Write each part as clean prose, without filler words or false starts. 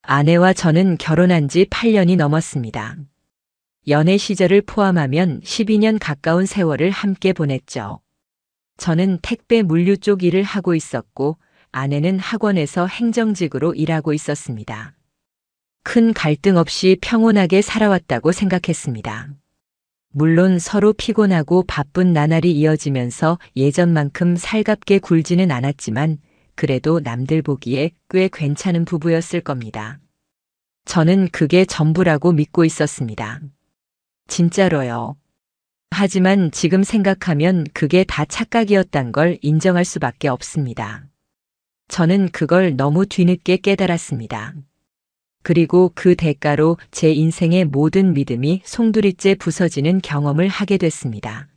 아내와 저는 결혼한 지 8년이 넘었습니다. 연애 시절을 포함하면 12년 가까운 세월을 함께 보냈죠. 저는 택배 물류 쪽 일을 하고 있었고, 아내는 학원에서 행정직으로 일하고 있었습니다. 큰 갈등 없이 평온하게 살아왔다고 생각했습니다. 물론 서로 피곤하고 바쁜 나날이 이어지면서 예전만큼 살갑게 굴지는 않았지만 그래도 남들 보기에 꽤 괜찮은 부부였을 겁니다. 저는 그게 전부라고 믿고 있었습니다. 진짜로요. 하지만 지금 생각하면 그게 다 착각이었단 걸 인정할 수밖에 없습니다. 저는 그걸 너무 뒤늦게 깨달았습니다. 그리고 그 대가로 제 인생의 모든 믿음이 송두리째 부서지는 경험을 하게 됐습니다.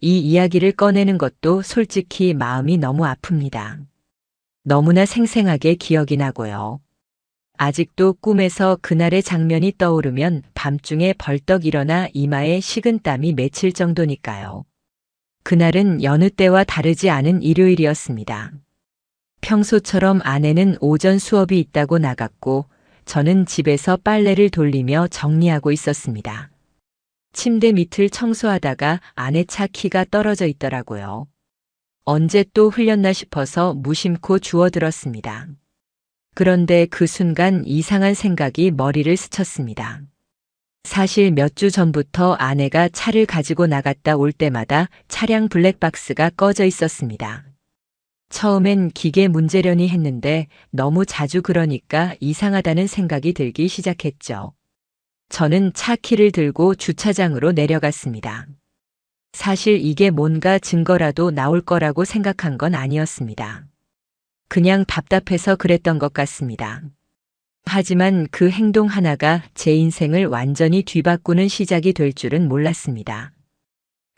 이 이야기를 꺼내는 것도 솔직히 마음이 너무 아픕니다. 너무나 생생하게 기억이 나고요. 아직도 꿈에서 그날의 장면이 떠오르면 밤중에 벌떡 일어나 이마에 식은땀이 맺힐 정도니까요. 그날은 여느 때와 다르지 않은 일요일이었습니다. 평소처럼 아내는 오전 수업이 있다고 나갔고 저는 집에서 빨래를 돌리며 정리하고 있었습니다. 침대 밑을 청소하다가 아내 차 키가 떨어져 있더라고요. 언제 또 흘렸나 싶어서 무심코 주워들었습니다. 그런데 그 순간 이상한 생각이 머리를 스쳤습니다. 사실 몇 주 전부터 아내가 차를 가지고 나갔다 올 때마다 차량 블랙박스가 꺼져 있었습니다. 처음엔 기계 문제려니 했는데 너무 자주 그러니까 이상하다는 생각이 들기 시작했죠. 저는 차 키를 들고 주차장으로 내려갔습니다. 사실 이게 뭔가 증거라도 나올 거라고 생각한 건 아니었습니다. 그냥 답답해서 그랬던 것 같습니다. 하지만 그 행동 하나가 제 인생을 완전히 뒤바꾸는 시작이 될 줄은 몰랐습니다.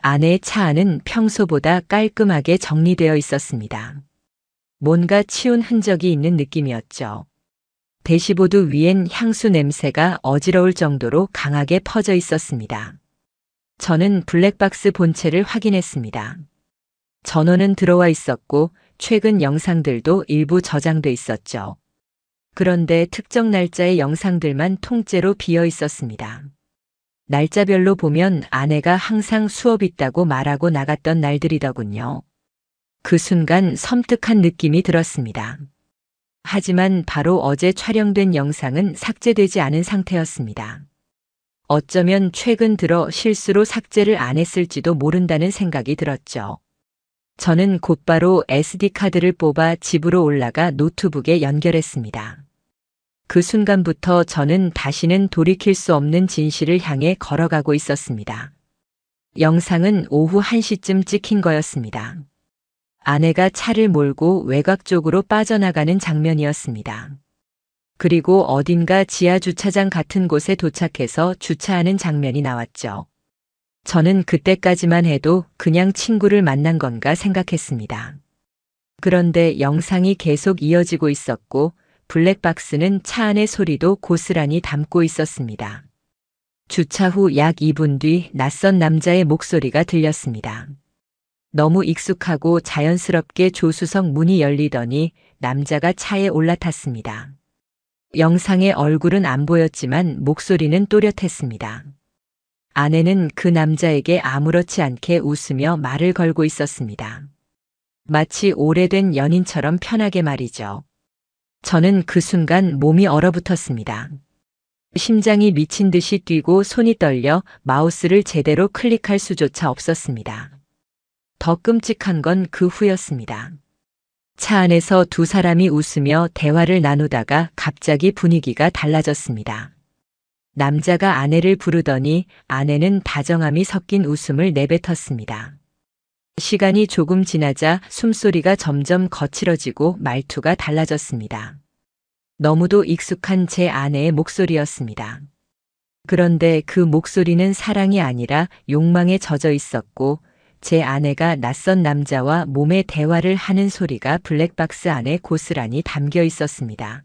아내의 차 안은 평소보다 깔끔하게 정리되어 있었습니다. 뭔가 치운 흔적이 있는 느낌이었죠. 대시보드 위엔 향수 냄새가 어지러울 정도로 강하게 퍼져 있었습니다. 저는 블랙박스 본체를 확인했습니다. 전원은 들어와 있었고 최근 영상들도 일부 저장돼 있었죠. 그런데 특정 날짜의 영상들만 통째로 비어 있었습니다. 날짜별로 보면 아내가 항상 수업 있다고 말하고 나갔던 날들이더군요. 그 순간 섬뜩한 느낌이 들었습니다. 하지만 바로 어제 촬영된 영상은 삭제되지 않은 상태였습니다. 어쩌면 최근 들어 실수로 삭제를 안 했을지도 모른다는 생각이 들었죠. 저는 곧바로 SD카드를 뽑아 집으로 올라가 노트북에 연결했습니다. 그 순간부터 저는 다시는 돌이킬 수 없는 진실을 향해 걸어가고 있었습니다. 영상은 오후 1시쯤 찍힌 거였습니다. 아내가 차를 몰고 외곽 쪽으로 빠져나가는 장면이었습니다. 그리고 어딘가 지하 주차장 같은 곳에 도착해서 주차하는 장면이 나왔죠. 저는 그때까지만 해도 그냥 친구를 만난 건가 생각했습니다. 그런데 영상이 계속 이어지고 있었고 블랙박스는 차 안의 소리도 고스란히 담고 있었습니다. 주차 후 약 2분 뒤 낯선 남자의 목소리가 들렸습니다. 너무 익숙하고 자연스럽게 조수석 문이 열리더니 남자가 차에 올라탔습니다. 영상의 얼굴은 안 보였지만 목소리는 또렷했습니다. 아내는 그 남자에게 아무렇지 않게 웃으며 말을 걸고 있었습니다. 마치 오래된 연인처럼 편하게 말이죠. 저는 그 순간 몸이 얼어붙었습니다. 심장이 미친 듯이 뛰고 손이 떨려 마우스를 제대로 클릭할 수조차 없었습니다. 더 끔찍한 건 그 후였습니다. 차 안에서 두 사람이 웃으며 대화를 나누다가 갑자기 분위기가 달라졌습니다. 남자가 아내를 부르더니 아내는 다정함이 섞인 웃음을 내뱉었습니다. 시간이 조금 지나자 숨소리가 점점 거칠어지고 말투가 달라졌습니다. 너무도 익숙한 제 아내의 목소리였습니다. 그런데 그 목소리는 사랑이 아니라 욕망에 젖어 있었고 제 아내가 낯선 남자와 몸의 대화를 하는 소리가 블랙박스 안에 고스란히 담겨 있었습니다.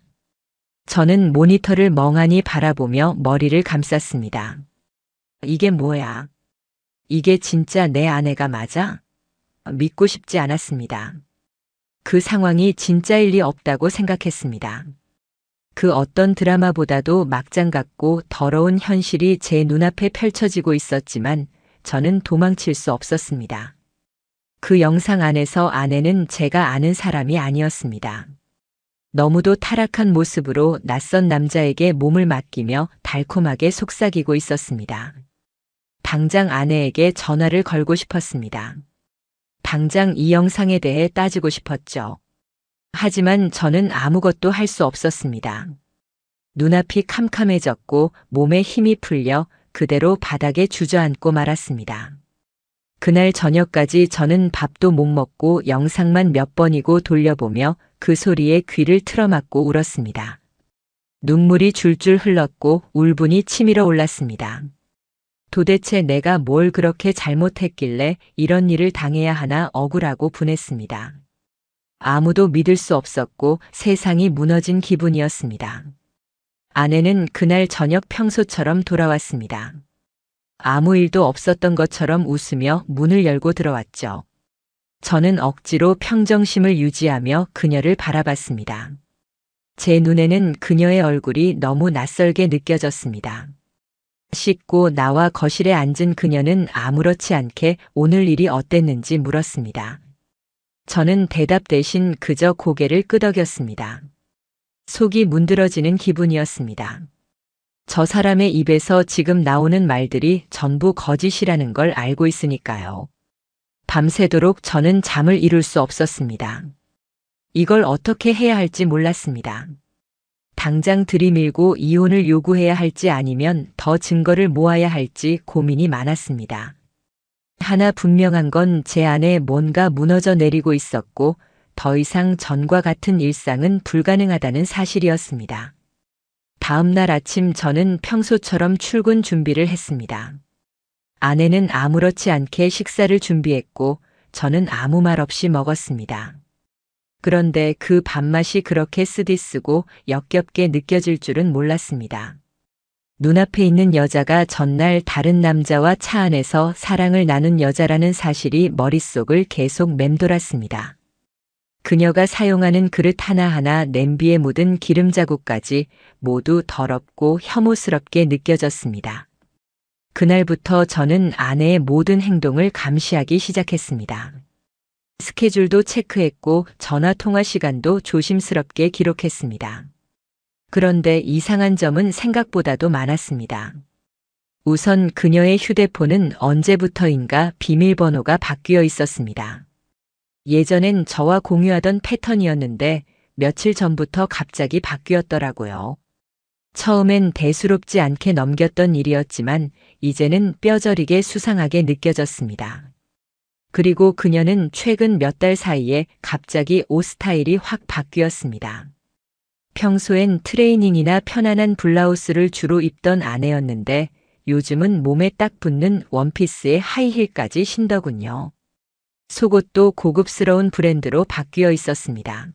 저는 모니터를 멍하니 바라보며 머리를 감쌌습니다. 이게 뭐야? 이게 진짜 내 아내가 맞아? 믿고 싶지 않았습니다. 그 상황이 진짜일 리 없다고 생각했습니다. 그 어떤 드라마보다도 막장 같고 더러운 현실이 제 눈앞에 펼쳐지고 있었지만 저는 도망칠 수 없었습니다. 그 영상 안에서 아내는 제가 아는 사람이 아니었습니다. 너무도 타락한 모습으로 낯선 남자에게 몸을 맡기며 달콤하게 속삭이고 있었습니다. 당장 아내에게 전화를 걸고 싶었습니다. 당장 이 영상에 대해 따지고 싶었죠. 하지만 저는 아무것도 할 수 없었습니다. 눈앞이 캄캄해졌고 몸에 힘이 풀려 그대로 바닥에 주저앉고 말았습니다. 그날 저녁까지 저는 밥도 못 먹고 영상만 몇 번이고 돌려보며 그 소리에 귀를 틀어막고 울었습니다. 눈물이 줄줄 흘렀고 울분이 치밀어 올랐습니다. 도대체 내가 뭘 그렇게 잘못했길래 이런 일을 당해야 하나 억울하고 분했습니다. 아무도 믿을 수 없었고 세상이 무너진 기분이었습니다. 아내는 그날 저녁 평소처럼 돌아왔습니다. 아무 일도 없었던 것처럼 웃으며 문을 열고 들어왔죠. 저는 억지로 평정심을 유지하며 그녀를 바라봤습니다. 제 눈에는 그녀의 얼굴이 너무 낯설게 느껴졌습니다. 씻고 나와 거실에 앉은 그녀는 아무렇지 않게 오늘 일이 어땠는지 물었습니다. 저는 대답 대신 그저 고개를 끄덕였습니다. 속이 문드러지는 기분이었습니다. 저 사람의 입에서 지금 나오는 말들이 전부 거짓이라는 걸 알고 있으니까요. 밤새도록 저는 잠을 이룰 수 없었습니다. 이걸 어떻게 해야 할지 몰랐습니다. 당장 들이밀고 이혼을 요구해야 할지 아니면 더 증거를 모아야 할지 고민이 많았습니다. 하나 분명한 건 제 안에 뭔가 무너져 내리고 있었고 더 이상 전과 같은 일상은 불가능하다는 사실이었습니다. 다음 날 아침 저는 평소처럼 출근 준비를 했습니다. 아내는 아무렇지 않게 식사를 준비했고 저는 아무 말 없이 먹었습니다. 그런데 그 밥맛이 그렇게 쓰디쓰고 역겹게 느껴질 줄은 몰랐습니다. 눈앞에 있는 여자가 전날 다른 남자와 차 안에서 사랑을 나눈 여자라는 사실이 머릿속을 계속 맴돌았습니다. 그녀가 사용하는 그릇 하나하나 냄비에 묻은 기름 자국까지 모두 더럽고 혐오스럽게 느껴졌습니다. 그날부터 저는 아내의 모든 행동을 감시하기 시작했습니다. 스케줄도 체크했고 전화 통화 시간도 조심스럽게 기록했습니다. 그런데 이상한 점은 생각보다도 많았습니다. 우선 그녀의 휴대폰은 언제부터인가 비밀번호가 바뀌어 있었습니다. 예전엔 저와 공유하던 패턴이었는데 며칠 전부터 갑자기 바뀌었더라고요. 처음엔 대수롭지 않게 넘겼던 일이었지만 이제는 뼈저리게 수상하게 느껴졌습니다. 그리고 그녀는 최근 몇 달 사이에 갑자기 옷 스타일이 확 바뀌었습니다. 평소엔 트레이닝이나 편안한 블라우스를 주로 입던 아내였는데 요즘은 몸에 딱 붙는 원피스에 하이힐까지 신더군요. 속옷도 고급스러운 브랜드로 바뀌어 있었습니다.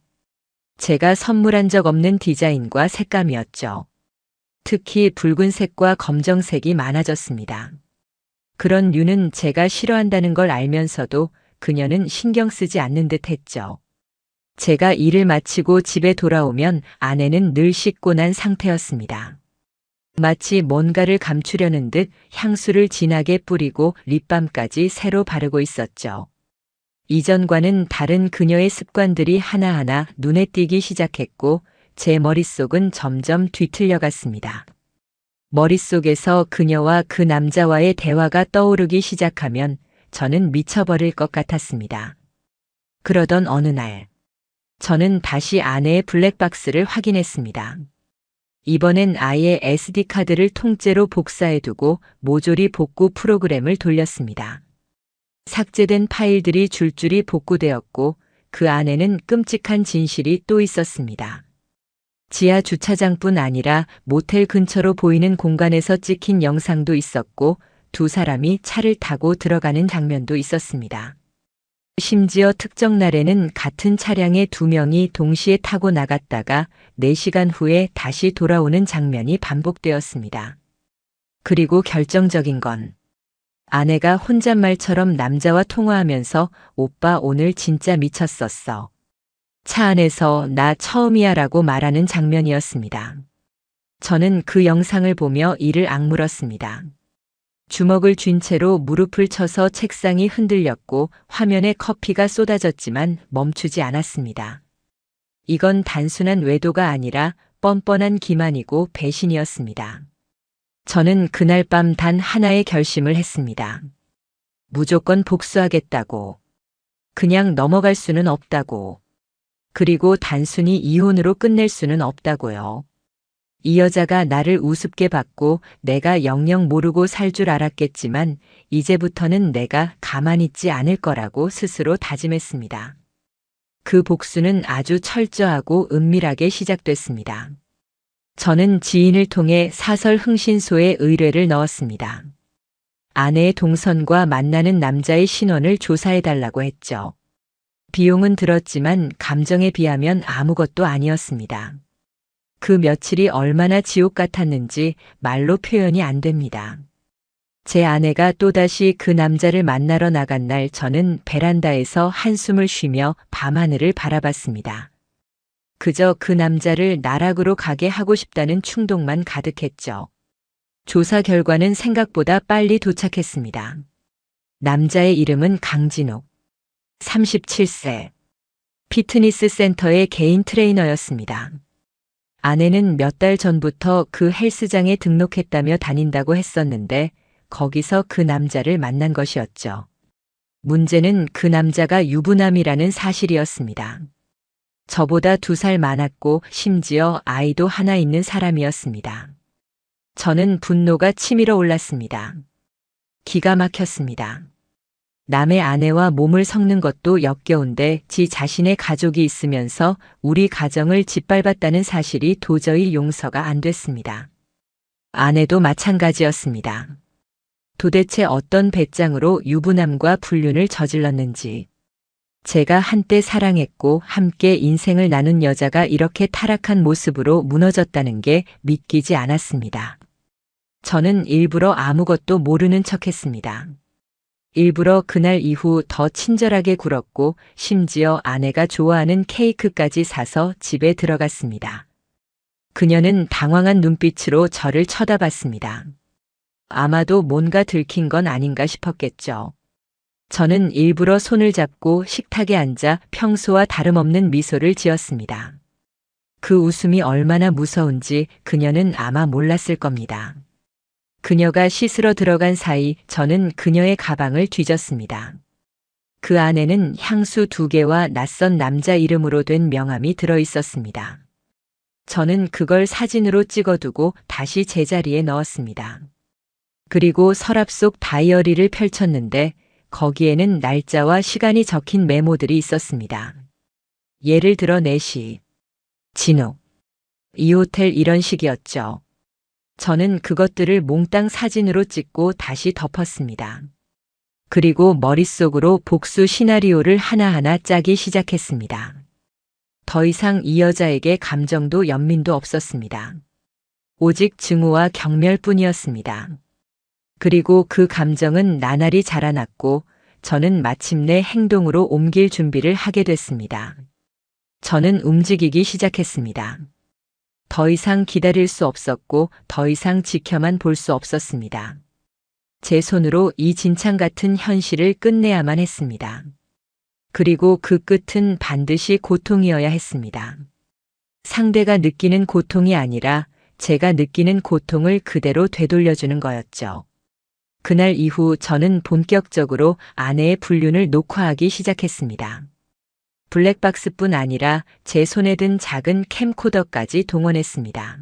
제가 선물한 적 없는 디자인과 색감이었죠. 특히 붉은색과 검정색이 많아졌습니다. 그런 류는 제가 싫어한다는 걸 알면서도 그녀는 신경 쓰지 않는 듯 했죠. 제가 일을 마치고 집에 돌아오면 아내는 늘 씻고 난 상태였습니다. 마치 뭔가를 감추려는 듯 향수를 진하게 뿌리고 립밤까지 새로 바르고 있었죠. 이전과는 다른 그녀의 습관들이 하나하나 눈에 띄기 시작했고 제 머릿속은 점점 뒤틀려갔습니다. 머릿속에서 그녀와 그 남자와의 대화가 떠오르기 시작하면 저는 미쳐버릴 것 같았습니다. 그러던 어느 날, 저는 다시 아내의 블랙박스를 확인했습니다. 이번엔 아예 SD카드를 통째로 복사해두고 모조리 복구 프로그램을 돌렸습니다. 삭제된 파일들이 줄줄이 복구되었고 그 안에는 끔찍한 진실이 또 있었습니다. 지하 주차장뿐 아니라 모텔 근처로 보이는 공간에서 찍힌 영상도 있었고 두 사람이 차를 타고 들어가는 장면도 있었습니다. 심지어 특정 날에는 같은 차량에 두 명이 동시에 타고 나갔다가 4시간 후에 다시 돌아오는 장면이 반복되었습니다. 그리고 결정적인 건 아내가 혼잣말처럼 남자와 통화하면서 오빠 오늘 진짜 미쳤었어. 차 안에서 나 처음이야라고 말하는 장면이었습니다. 저는 그 영상을 보며 이를 악물었습니다. 주먹을 쥔 채로 무릎을 쳐서 책상이 흔들렸고 화면에 커피가 쏟아졌지만 멈추지 않았습니다. 이건 단순한 외도가 아니라 뻔뻔한 기만이고 배신이었습니다. 저는 그날 밤 단 하나의 결심을 했습니다. 무조건 복수하겠다고. 그냥 넘어갈 수는 없다고. 그리고 단순히 이혼으로 끝낼 수는 없다고요. 이 여자가 나를 우습게 봤고 내가 영영 모르고 살 줄 알았겠지만 이제부터는 내가 가만히 있지 않을 거라고 스스로 다짐했습니다. 그 복수는 아주 철저하고 은밀하게 시작됐습니다. 저는 지인을 통해 사설 흥신소에 의뢰를 넣었습니다. 아내의 동선과 만나는 남자의 신원을 조사해달라고 했죠. 비용은 들었지만 감정에 비하면 아무것도 아니었습니다. 그 며칠이 얼마나 지옥 같았는지 말로 표현이 안 됩니다. 제 아내가 또다시 그 남자를 만나러 나간 날 저는 베란다에서 한숨을 쉬며 밤하늘을 바라봤습니다. 그저 그 남자를 나락으로 가게 하고 싶다는 충동만 가득했죠. 조사 결과는 생각보다 빨리 도착했습니다. 남자의 이름은 강진욱, 37세. 피트니스 센터의 개인 트레이너였습니다. 아내는 몇 달 전부터 그 헬스장에 등록했다며 다닌다고 했었는데 거기서 그 남자를 만난 것이었죠. 문제는 그 남자가 유부남이라는 사실이었습니다. 저보다 2살 많았고 심지어 아이도 하나 있는 사람이었습니다. 저는 분노가 치밀어 올랐습니다. 기가 막혔습니다. 남의 아내와 몸을 섞는 것도 역겨운데 지 자신의 가족이 있으면서 우리 가정을 짓밟았다는 사실이 도저히 용서가 안 됐습니다. 아내도 마찬가지였습니다. 도대체 어떤 배짱으로 유부남과 불륜을 저질렀는지. 제가 한때 사랑했고 함께 인생을 나눈 여자가 이렇게 타락한 모습으로 무너졌다는 게 믿기지 않았습니다. 저는 일부러 아무것도 모르는 척했습니다. 일부러 그날 이후 더 친절하게 굴었고 심지어 아내가 좋아하는 케이크까지 사서 집에 들어갔습니다. 그녀는 당황한 눈빛으로 저를 쳐다봤습니다. 아마도 뭔가 들킨 건 아닌가 싶었겠죠. 저는 일부러 손을 잡고 식탁에 앉아 평소와 다름없는 미소를 지었습니다. 그 웃음이 얼마나 무서운지 그녀는 아마 몰랐을 겁니다. 그녀가 씻으러 들어간 사이 저는 그녀의 가방을 뒤졌습니다. 그 안에는 향수 2개와 낯선 남자 이름으로 된 명함이 들어 있었습니다. 저는 그걸 사진으로 찍어두고 다시 제자리에 넣었습니다. 그리고 서랍 속 다이어리를 펼쳤는데 거기에는 날짜와 시간이 적힌 메모들이 있었습니다. 예를 들어 4시, 진욱, 이 호텔 이런 식이었죠. 저는 그것들을 몽땅 사진으로 찍고 다시 덮었습니다. 그리고 머릿속으로 복수 시나리오를 하나하나 짜기 시작했습니다. 더 이상 이 여자에게 감정도 연민도 없었습니다. 오직 증오와 경멸뿐이었습니다. 그리고 그 감정은 나날이 자라났고 저는 마침내 행동으로 옮길 준비를 하게 됐습니다. 저는 움직이기 시작했습니다. 더 이상 기다릴 수 없었고 더 이상 지켜만 볼 수 없었습니다. 제 손으로 이 진창 같은 현실을 끝내야만 했습니다. 그리고 그 끝은 반드시 고통이어야 했습니다. 상대가 느끼는 고통이 아니라 제가 느끼는 고통을 그대로 되돌려주는 거였죠. 그날 이후 저는 본격적으로 아내의 불륜을 녹화하기 시작했습니다. 블랙박스뿐 아니라 제 손에 든 작은 캠코더까지 동원했습니다.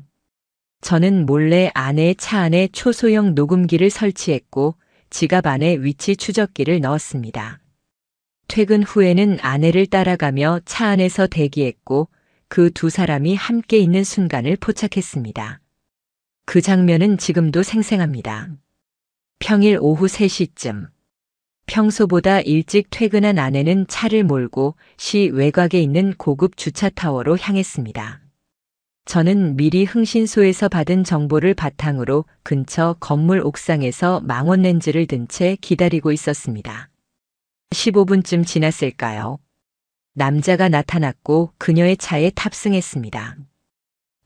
저는 몰래 아내의 차 안에 초소형 녹음기를 설치했고 지갑 안에 위치 추적기를 넣었습니다. 퇴근 후에는 아내를 따라가며 차 안에서 대기했고 그 2사람이 함께 있는 순간을 포착했습니다. 그 장면은 지금도 생생합니다. 평일 오후 3시쯤. 평소보다 일찍 퇴근한 아내는 차를 몰고 시 외곽에 있는 고급 주차타워로 향했습니다. 저는 미리 흥신소에서 받은 정보를 바탕으로 근처 건물 옥상에서 망원 렌즈를 든 채 기다리고 있었습니다. 15분쯤 지났을까요? 남자가 나타났고 그녀의 차에 탑승했습니다.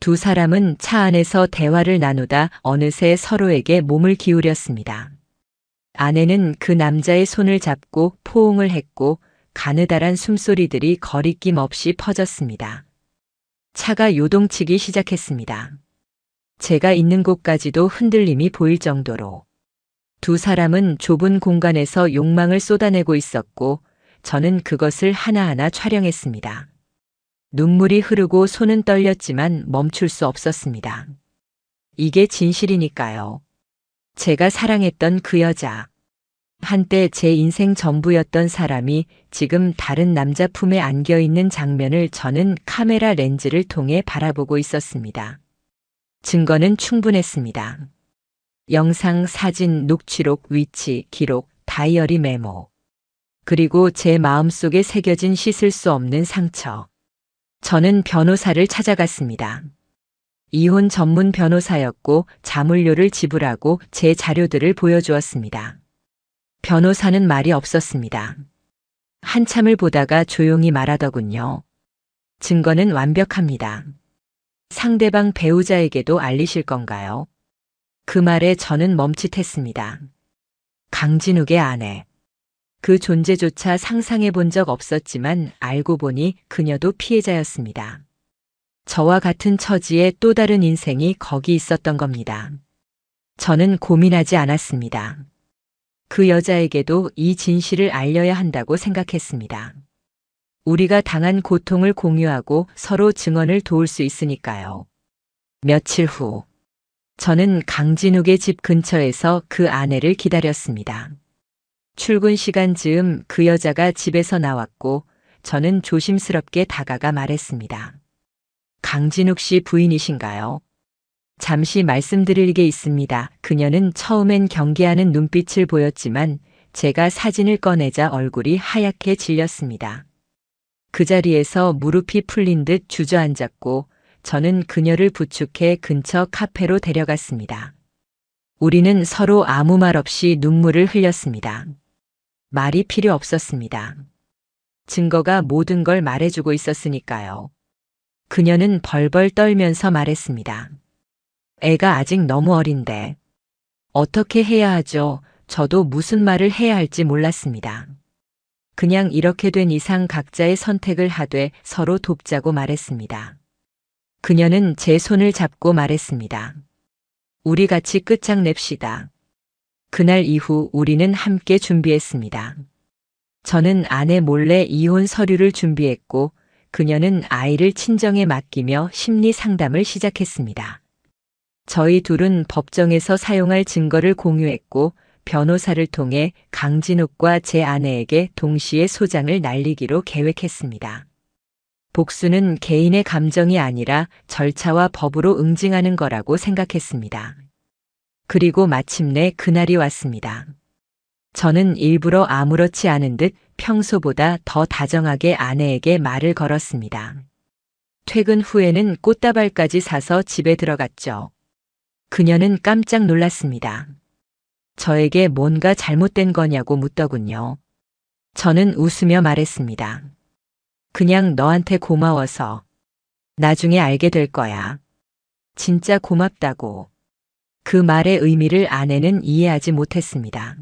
두 사람은 차 안에서 대화를 나누다 어느새 서로에게 몸을 기울였습니다. 아내는 그 남자의 손을 잡고 포옹을 했고 가느다란 숨소리들이 거리낌 없이 퍼졌습니다. 차가 요동치기 시작했습니다. 제가 있는 곳까지도 흔들림이 보일 정도로. 두 사람은 좁은 공간에서 욕망을 쏟아내고 있었고 저는 그것을 하나하나 촬영했습니다. 눈물이 흐르고 손은 떨렸지만 멈출 수 없었습니다. 이게 진실이니까요. 제가 사랑했던 그 여자. 한때 제 인생 전부였던 사람이 지금 다른 남자 품에 안겨 있는 장면을 저는 카메라 렌즈를 통해 바라보고 있었습니다. 증거는 충분했습니다. 영상, 사진, 녹취록, 위치, 기록, 다이어리 메모. 그리고 제 마음속에 새겨진 씻을 수 없는 상처. 저는 변호사를 찾아갔습니다. 이혼 전문 변호사였고 자물료를 지불하고 제 자료들을 보여주었습니다. 변호사는 말이 없었습니다. 한참을 보다가 조용히 말하더군요. 증거는 완벽합니다. 상대방 배우자에게도 알리실 건가요? 그 말에 저는 멈칫했습니다. 강진욱의 아내. 그 존재조차 상상해 본 적 없었지만 알고 보니 그녀도 피해자였습니다. 저와 같은 처지의 또 다른 인생이 거기 있었던 겁니다. 저는 고민하지 않았습니다. 그 여자에게도 이 진실을 알려야 한다고 생각했습니다. 우리가 당한 고통을 공유하고 서로 증언을 도울 수 있으니까요. 며칠 후, 저는 강진욱의 집 근처에서 그 아내를 기다렸습니다. 출근 시간 즈음 그 여자가 집에서 나왔고 저는 조심스럽게 다가가 말했습니다. 강진욱 씨 부인이신가요? 잠시 말씀드릴 게 있습니다. 그녀는 처음엔 경계하는 눈빛을 보였지만 제가 사진을 꺼내자 얼굴이 하얗게 질렸습니다. 그 자리에서 무릎이 풀린 듯 주저앉았고 저는 그녀를 부축해 근처 카페로 데려갔습니다. 우리는 서로 아무 말 없이 눈물을 흘렸습니다. 말이 필요 없었습니다. 증거가 모든 걸 말해주고 있었으니까요. 그녀는 벌벌 떨면서 말했습니다. 애가 아직 너무 어린데. 어떻게 해야 하죠? 저도 무슨 말을 해야 할지 몰랐습니다. 그냥 이렇게 된 이상 각자의 선택을 하되 서로 돕자고 말했습니다. 그녀는 제 손을 잡고 말했습니다. 우리 같이 끝장냅시다. 그날 이후 우리는 함께 준비했습니다. 저는 아내 몰래 이혼 서류를 준비했고 그녀는 아이를 친정에 맡기며 심리 상담을 시작했습니다. 저희 둘은 법정에서 사용할 증거를 공유했고 변호사를 통해 강진욱과 제 아내에게 동시에 소장을 날리기로 계획했습니다. 복수는 개인의 감정이 아니라 절차와 법으로 응징하는 거라고 생각했습니다. 그리고 마침내 그날이 왔습니다. 저는 일부러 아무렇지 않은 듯 평소보다 더 다정하게 아내에게 말을 걸었습니다. 퇴근 후에는 꽃다발까지 사서 집에 들어갔죠. 그녀는 깜짝 놀랐습니다. 저에게 뭔가 잘못된 거냐고 묻더군요. 저는 웃으며 말했습니다. 그냥 너한테 고마워서. 나중에 알게 될 거야. 진짜 고맙다고. 그 말의 의미를 아내는 이해하지 못했습니다.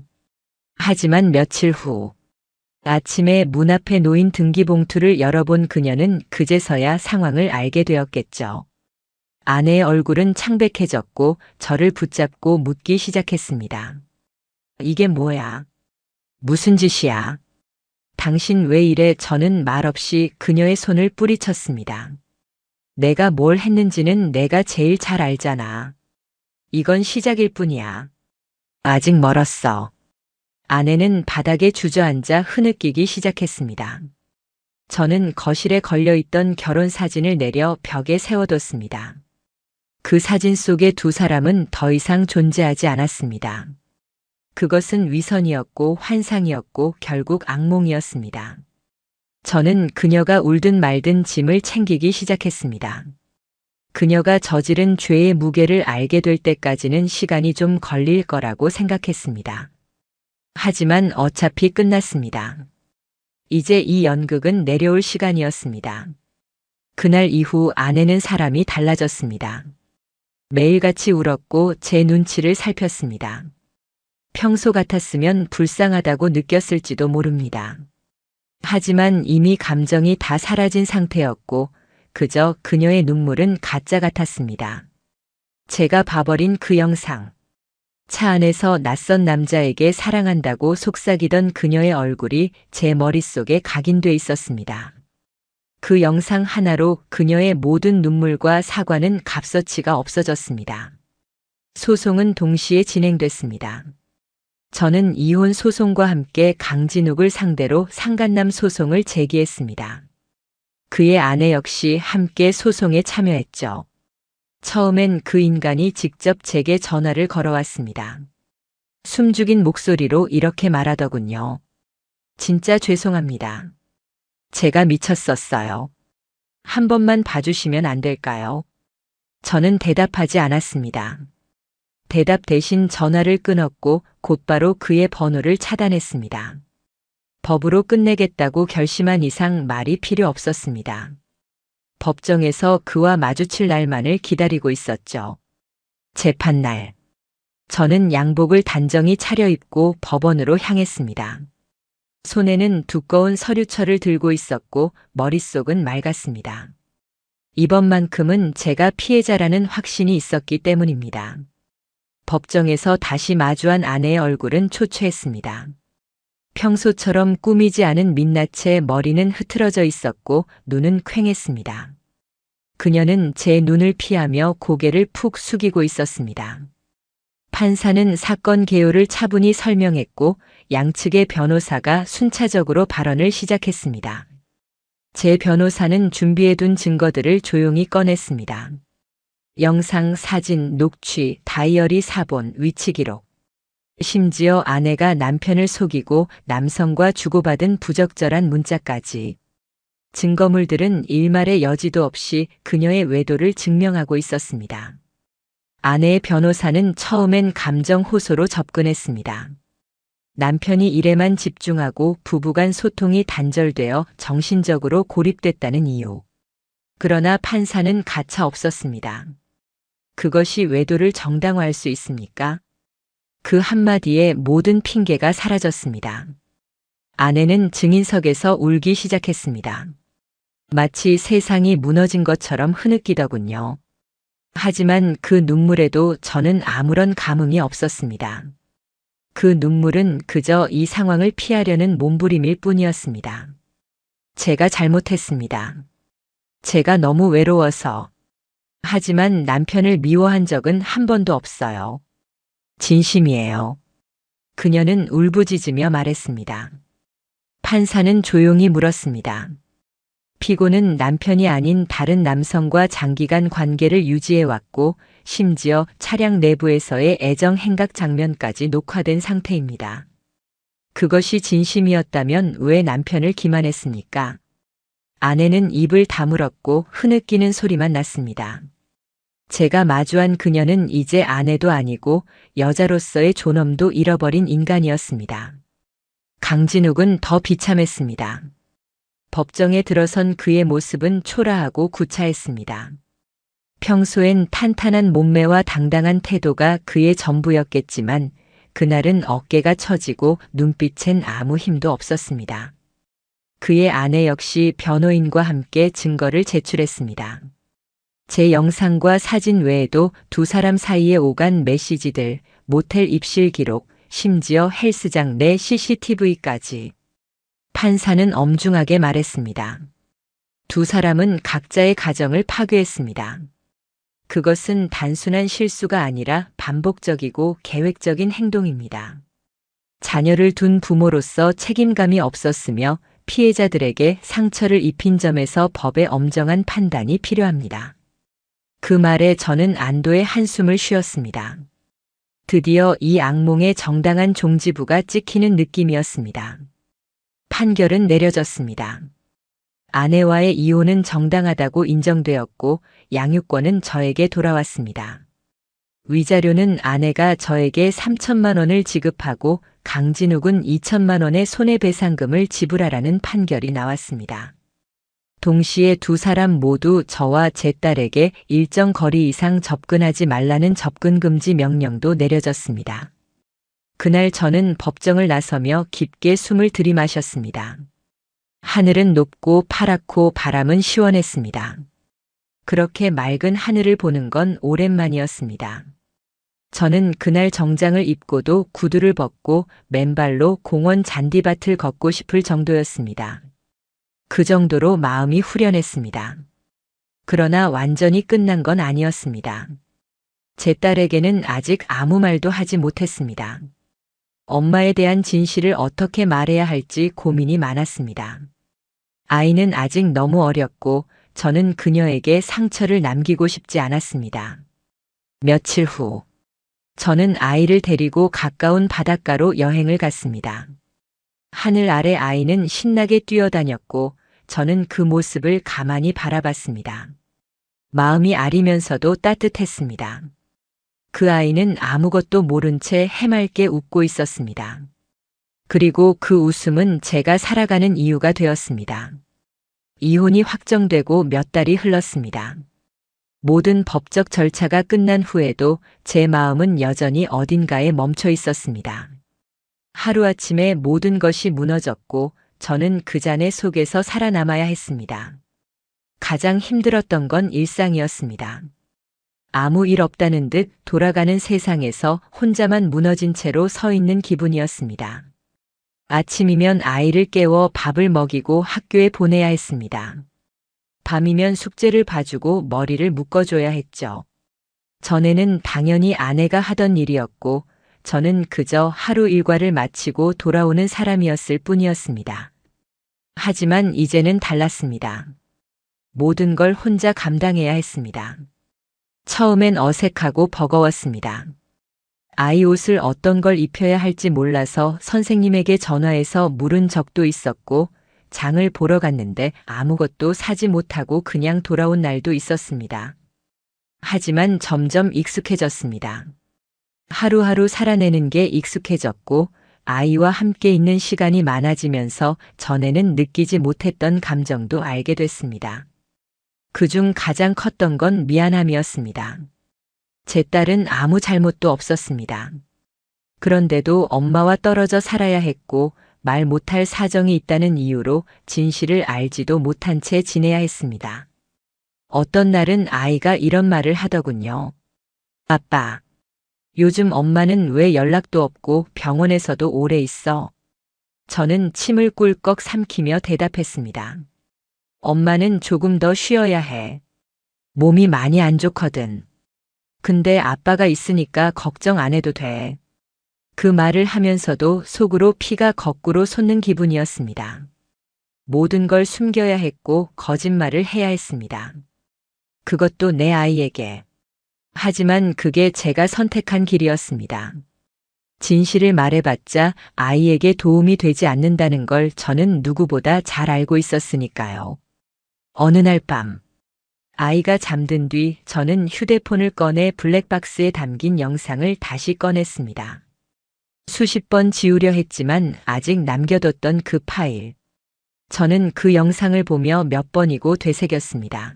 하지만 며칠 후 아침에 문 앞에 놓인 등기봉투를 열어본 그녀는 그제서야 상황을 알게 되었겠죠. 아내의 얼굴은 창백해졌고 저를 붙잡고 묻기 시작했습니다. 이게 뭐야? 무슨 짓이야? 당신 왜 이래? 저는 말없이 그녀의 손을 뿌리쳤습니다. 내가 뭘 했는지는 내가 제일 잘 알잖아. 이건 시작일 뿐이야. 아직 멀었어. 아내는 바닥에 주저앉아 흐느끼기 시작했습니다. 저는 거실에 걸려있던 결혼 사진을 내려 벽에 세워뒀습니다. 그 사진 속의 두 사람은 더 이상 존재하지 않았습니다. 그것은 위선이었고 환상이었고 결국 악몽이었습니다. 저는 그녀가 울든 말든 짐을 챙기기 시작했습니다. 그녀가 저지른 죄의 무게를 알게 될 때까지는 시간이 좀 걸릴 거라고 생각했습니다. 하지만 어차피 끝났습니다. 이제 이 연극은 내려올 시간이었습니다. 그날 이후 아내는 사람이 달라졌습니다. 매일같이 울었고 제 눈치를 살폈습니다. 평소 같았으면 불쌍하다고 느꼈을지도 모릅니다. 하지만 이미 감정이 다 사라진 상태였고 그저 그녀의 눈물은 가짜 같았습니다. 제가 봐버린 그 영상. 차 안에서 낯선 남자에게 사랑한다고 속삭이던 그녀의 얼굴이 제 머릿속에 각인돼 있었습니다. 그 영상 하나로 그녀의 모든 눈물과 사과는 값어치가 없어졌습니다. 소송은 동시에 진행됐습니다. 저는 이혼 소송과 함께 강진욱을 상대로 상간남 소송을 제기했습니다. 그의 아내 역시 함께 소송에 참여했죠. 처음엔 그 인간이 직접 제게 전화를 걸어왔습니다. 숨죽인 목소리로 이렇게 말하더군요. 진짜 죄송합니다. 제가 미쳤었어요. 한 번만 봐주시면 안 될까요? 저는 대답하지 않았습니다. 대답 대신 전화를 끊었고 곧바로 그의 번호를 차단했습니다. 법으로 끝내겠다고 결심한 이상 말이 필요 없었습니다. 법정에서 그와 마주칠 날만을 기다리고 있었죠. 재판날. 저는 양복을 단정히 차려입고 법원으로 향했습니다. 손에는 두꺼운 서류철을 들고 있었고 머릿속은 맑았습니다. 이번만큼은 제가 피해자라는 확신이 있었기 때문입니다. 법정에서 다시 마주한 아내의 얼굴은 초췌했습니다. 평소처럼 꾸미지 않은 민낯에 머리는 흐트러져 있었고 눈은 퀭했습니다. 그녀는 제 눈을 피하며 고개를 푹 숙이고 있었습니다. 판사는 사건 개요를 차분히 설명했고 양측의 변호사가 순차적으로 발언을 시작했습니다. 제 변호사는 준비해둔 증거들을 조용히 꺼냈습니다. 영상, 사진, 녹취, 다이어리 사본, 위치 기록. 심지어 아내가 남편을 속이고 남성과 주고받은 부적절한 문자까지. 증거물들은 일말의 여지도 없이 그녀의 외도를 증명하고 있었습니다. 아내의 변호사는 처음엔 감정 호소로 접근했습니다. 남편이 일에만 집중하고 부부간 소통이 단절되어 정신적으로 고립됐다는 이유. 그러나 판사는 가차 없었습니다. 그것이 외도를 정당화할 수 있습니까? 그 한마디에 모든 핑계가 사라졌습니다. 아내는 증인석에서 울기 시작했습니다. 마치 세상이 무너진 것처럼 흐느끼더군요. 하지만 그 눈물에도 저는 아무런 감흥이 없었습니다. 그 눈물은 그저 이 상황을 피하려는 몸부림일 뿐이었습니다. 제가 잘못했습니다. 제가 너무 외로워서. 하지만 남편을 미워한 적은 한 번도 없어요. 진심이에요. 그녀는 울부짖으며 말했습니다. 판사는 조용히 물었습니다. 피고는 남편이 아닌 다른 남성과 장기간 관계를 유지해왔고 심지어 차량 내부에서의 애정 행각 장면까지 녹화된 상태입니다. 그것이 진심이었다면 왜 남편을 기만했습니까? 아내는 입을 다물었고 흐느끼는 소리만 났습니다. 제가 마주한 그녀는 이제 아내도 아니고 여자로서의 존엄도 잃어버린 인간이었습니다. 강진욱은 더 비참했습니다. 법정에 들어선 그의 모습은 초라하고 구차했습니다. 평소엔 탄탄한 몸매와 당당한 태도가 그의 전부였겠지만 그날은 어깨가 처지고 눈빛엔 아무 힘도 없었습니다. 그의 아내 역시 변호인과 함께 증거를 제출했습니다. 제 영상과 사진 외에도 두 사람 사이에 오간 메시지들, 모텔 입실 기록, 심지어 헬스장 내 CCTV까지. 판사는 엄중하게 말했습니다. 두 사람은 각자의 가정을 파괴했습니다. 그것은 단순한 실수가 아니라 반복적이고 계획적인 행동입니다. 자녀를 둔 부모로서 책임감이 없었으며 피해자들에게 상처를 입힌 점에서 법의 엄정한 판단이 필요합니다. 그 말에 저는 안도의 한숨을 쉬었습니다. 드디어 이 악몽의 정당한 종지부가 찍히는 느낌이었습니다. 판결은 내려졌습니다. 아내와의 이혼은 정당하다고 인정되었고 양육권은 저에게 돌아왔습니다. 위자료는 아내가 저에게 3천만 원을 지급하고 강진욱은 2천만 원의 손해배상금을 지불하라는 판결이 나왔습니다. 동시에 두 사람 모두 저와 제 딸에게 일정 거리 이상 접근하지 말라는 접근금지 명령도 내려졌습니다. 그날 저는 법정을 나서며 깊게 숨을 들이마셨습니다. 하늘은 높고 파랗고 바람은 시원했습니다. 그렇게 맑은 하늘을 보는 건 오랜만이었습니다. 저는 그날 정장을 입고도 구두를 벗고 맨발로 공원 잔디밭을 걷고 싶을 정도였습니다. 그 정도로 마음이 후련했습니다. 그러나 완전히 끝난 건 아니었습니다. 제 딸에게는 아직 아무 말도 하지 못했습니다. 엄마에 대한 진실을 어떻게 말해야 할지 고민이 많았습니다. 아이는 아직 너무 어렸고 저는 그녀에게 상처를 남기고 싶지 않았습니다. 며칠 후, 저는 아이를 데리고 가까운 바닷가로 여행을 갔습니다. 하늘 아래 아이는 신나게 뛰어다녔고 저는 그 모습을 가만히 바라봤습니다. 마음이 아리면서도 따뜻했습니다. 그 아이는 아무것도 모른 채 해맑게 웃고 있었습니다. 그리고 그 웃음은 제가 살아가는 이유가 되었습니다. 이혼이 확정되고 몇 달이 흘렀습니다. 모든 법적 절차가 끝난 후에도 제 마음은 여전히 어딘가에 멈춰 있었습니다. 하루아침에 모든 것이 무너졌고 저는 그 잔해 속에서 살아남아야 했습니다. 가장 힘들었던 건 일상이었습니다. 아무 일 없다는 듯 돌아가는 세상에서 혼자만 무너진 채로 서 있는 기분이었습니다. 아침이면 아이를 깨워 밥을 먹이고 학교에 보내야 했습니다. 밤이면 숙제를 봐주고 머리를 묶어줘야 했죠. 전에는 당연히 아내가 하던 일이었고 저는 그저 하루 일과를 마치고 돌아오는 사람이었을 뿐이었습니다. 하지만 이제는 달랐습니다. 모든 걸 혼자 감당해야 했습니다. 처음엔 어색하고 버거웠습니다. 아이 옷을 어떤 걸 입혀야 할지 몰라서 선생님에게 전화해서 물은 적도 있었고 장을 보러 갔는데 아무것도 사지 못하고 그냥 돌아온 날도 있었습니다. 하지만 점점 익숙해졌습니다. 하루하루 살아내는 게 익숙해졌고 아이와 함께 있는 시간이 많아지면서 전에는 느끼지 못했던 감정도 알게 됐습니다. 그중 가장 컸던 건 미안함이었습니다. 제 딸은 아무 잘못도 없었습니다. 그런데도 엄마와 떨어져 살아야 했고 말 못할 사정이 있다는 이유로 진실을 알지도 못한 채 지내야 했습니다. 어떤 날은 아이가 이런 말을 하더군요. 아빠, 요즘 엄마는 왜 연락도 없고 병원에서도 오래 있어? 저는 침을 꿀꺽 삼키며 대답했습니다. 엄마는 조금 더 쉬어야 해. 몸이 많이 안 좋거든. 근데 아빠가 있으니까 걱정 안 해도 돼. 그 말을 하면서도 속으로 피가 거꾸로 솟는 기분이었습니다. 모든 걸 숨겨야 했고 거짓말을 해야 했습니다. 그것도 내 아이에게. 하지만 그게 제가 선택한 길이었습니다. 진실을 말해봤자 아이에게 도움이 되지 않는다는 걸 저는 누구보다 잘 알고 있었으니까요. 어느 날 밤, 아이가 잠든 뒤 저는 휴대폰을 꺼내 블랙박스에 담긴 영상을 다시 꺼냈습니다. 수십 번 지우려 했지만 아직 남겨뒀던 그 파일. 저는 그 영상을 보며 몇 번이고 되새겼습니다.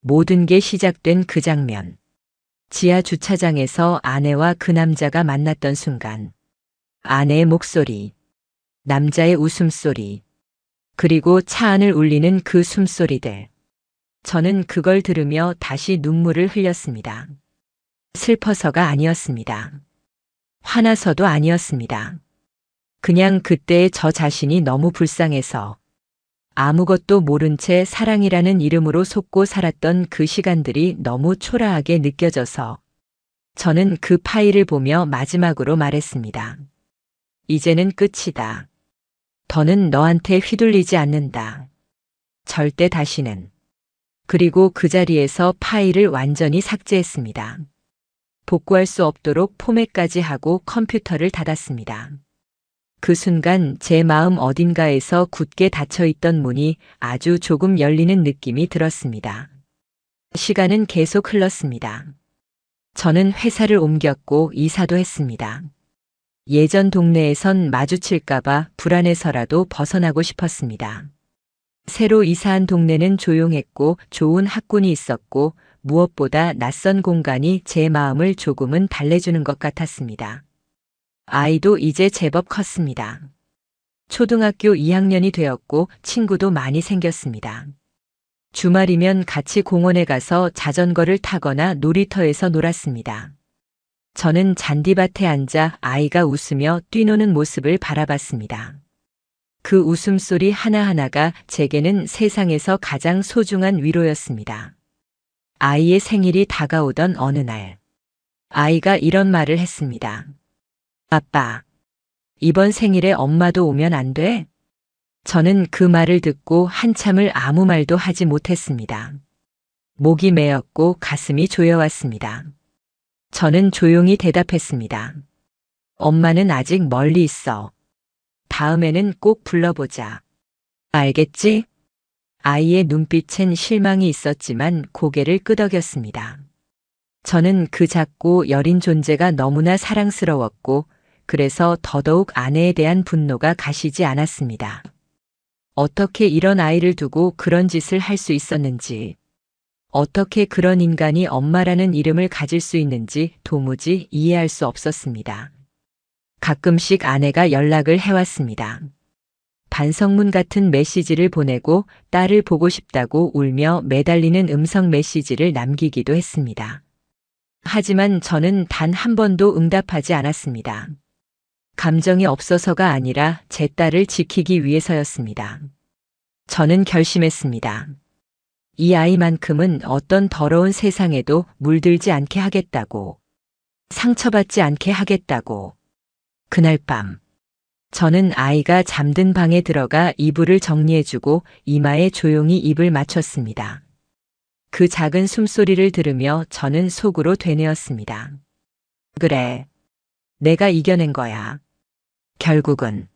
모든 게 시작된 그 장면. 지하 주차장에서 아내와 그 남자가 만났던 순간. 아내의 목소리, 남자의 웃음소리, 그리고 차 안을 울리는 그 숨소리들. 저는 그걸 들으며 다시 눈물을 흘렸습니다. 슬퍼서가 아니었습니다. 화나서도 아니었습니다. 그냥 그때의 저 자신이 너무 불쌍해서 아무것도 모른 채 사랑이라는 이름으로 속고 살았던 그 시간들이 너무 초라하게 느껴져서 저는 그 파일을 보며 마지막으로 말했습니다. 이제는 끝이다. 더는 너한테 휘둘리지 않는다. 절대 다시는. 그리고 그 자리에서 파일을 완전히 삭제했습니다. 복구할 수 없도록 포맷까지 하고 컴퓨터를 닫았습니다. 그 순간 제 마음 어딘가에서 굳게 닫혀있던 문이 아주 조금 열리는 느낌이 들었습니다. 시간은 계속 흘렀습니다. 저는 회사를 옮겼고 이사도 했습니다. 예전 동네에선 마주칠까봐 불안해서라도 벗어나고 싶었습니다. 새로 이사한 동네는 조용했고 좋은 학군이 있었고 무엇보다 낯선 공간이 제 마음을 조금은 달래주는 것 같았습니다. 아이도 이제 제법 컸습니다. 초등학교 2학년이 되었고 친구도 많이 생겼습니다. 주말이면 같이 공원에 가서 자전거를 타거나 놀이터에서 놀았습니다. 저는 잔디밭에 앉아 아이가 웃으며 뛰노는 모습을 바라봤습니다. 그 웃음소리 하나하나가 제게는 세상에서 가장 소중한 위로였습니다. 아이의 생일이 다가오던 어느 날, 아이가 이런 말을 했습니다. 아빠, 이번 생일에 엄마도 오면 안 돼? 저는 그 말을 듣고 한참을 아무 말도 하지 못했습니다. 목이 메었고 가슴이 조여왔습니다. 저는 조용히 대답했습니다. 엄마는 아직 멀리 있어. 다음에는 꼭 불러보자. 알겠지? 아이의 눈빛엔 실망이 있었지만 고개를 끄덕였습니다. 저는 그 작고 여린 존재가 너무나 사랑스러웠고 그래서 더더욱 아내에 대한 분노가 가시지 않았습니다. 어떻게 이런 아이를 두고 그런 짓을 할 수 있었는지, 어떻게 그런 인간이 엄마라는 이름을 가질 수 있는지 도무지 이해할 수 없었습니다. 가끔씩 아내가 연락을 해왔습니다. 반성문 같은 메시지를 보내고 딸을 보고 싶다고 울며 매달리는 음성 메시지를 남기기도 했습니다. 하지만 저는 단 한 번도 응답하지 않았습니다. 감정이 없어서가 아니라 제 딸을 지키기 위해서였습니다. 저는 결심했습니다. 이 아이만큼은 어떤 더러운 세상에도 물들지 않게 하겠다고, 상처받지 않게 하겠다고. 그날 밤, 저는 아이가 잠든 방에 들어가 이불을 정리해주고 이마에 조용히 입을 맞췄습니다. 그 작은 숨소리를 들으며 저는 속으로 되뇌었습니다. 그래, 내가 이겨낸 거야. 결국은.